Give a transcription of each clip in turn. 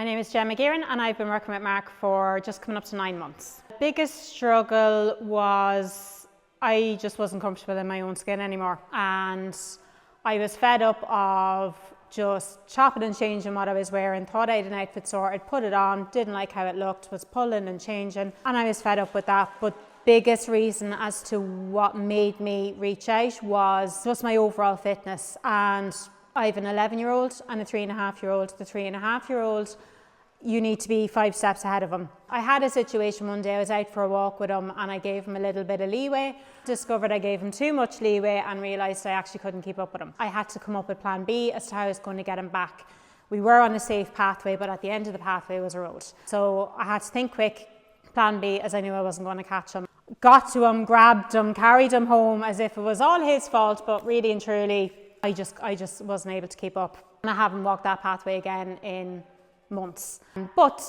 My name is Gemma and I've been working with Mark for just coming up to 9 months. The biggest struggle was I just wasn't comfortable in my own skin anymore, and I was fed up of just chopping and changing what I was wearing. Thought I had an outfit sorted, put it on, didn't like how it looked, was pulling and changing, and I was fed up with that. But biggest reason as to what made me reach out was just my overall fitness. And I have an 11-year-old and a 3.5-year-old. The 3.5-year-old, you need to be 5 steps ahead of him. I had a situation one day, I was out for a walk with him and I gave him a little bit of leeway. Discovered I gave him too much leeway and realised I actually couldn't keep up with him. I had to come up with plan B as to how I was going to get him back. We were on a safe pathway, but at the end of the pathway was a road. So I had to think quick, plan B, as I knew I wasn't going to catch him. Got to him, grabbed him, carried him home as if it was all his fault, but really and truly, I just wasn't able to keep up. And I haven't walked that pathway again in months. But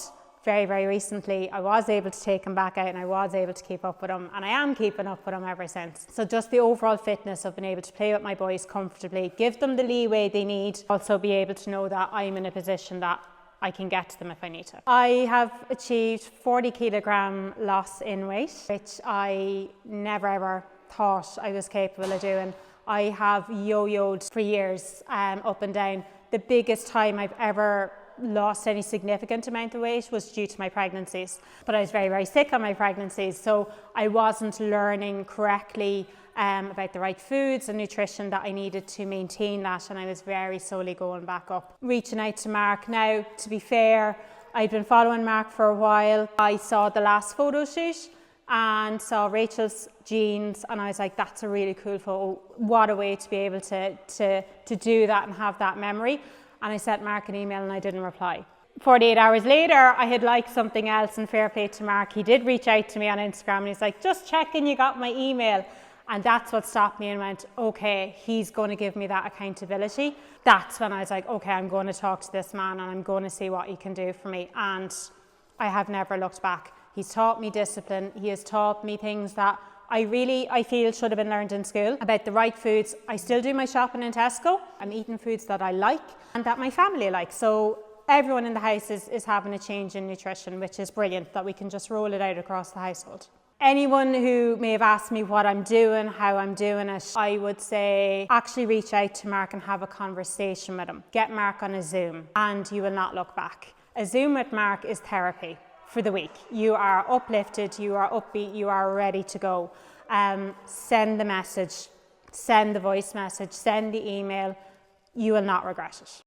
very, very recently, I was able to take him back out and I was able to keep up with him, and I am keeping up with him ever since. So just the overall fitness of being able to play with my boys comfortably, give them the leeway they need, also be able to know that I'm in a position that I can get to them if I need to. I have achieved 40 kilogram loss in weight, which I never ever thought I was capable of doing. I have yo-yoed for years, up and down. The biggest time I've ever lost any significant amount of weight was due to my pregnancies. But I was very, very sick on my pregnancies, so I wasn't learning correctly about the right foods and nutrition that I needed to maintain that, and I was very slowly going back up. Reaching out to Mark now, to be fair, I'd been following Mark for a while. I saw the last photo shoot and saw Rachel's jeans and I was like, that's a really cool photo. What a way to be able to do that and have that memory. And I sent Mark an email and I didn't reply. 48 hours later, I had liked something else, and fair play to Mark. He did reach out to me on Instagram and he's like, just checking you got my email. And that's what stopped me and went, okay, he's going to give me that accountability. That's when I was like, okay, I'm going to talk to this man and I'm going to see what he can do for me. And I have never looked back. He's taught me discipline. He has taught me things that I feel should have been learned in school, about the right foods. I still do my shopping in Tesco. I'm eating foods that I like and that my family likes. So everyone in the house is having a change in nutrition, which is brilliant, that we can just roll it out across the household. Anyone who may have asked me what I'm doing, how I'm doing it, I would say actually reach out to Mark and have a conversation with him. Get Mark on a Zoom and you will not look back. A Zoom with Mark is therapy for the week. You are uplifted, you are upbeat, you are ready to go. Send the message, send the voice message, send the email. You will not regret it.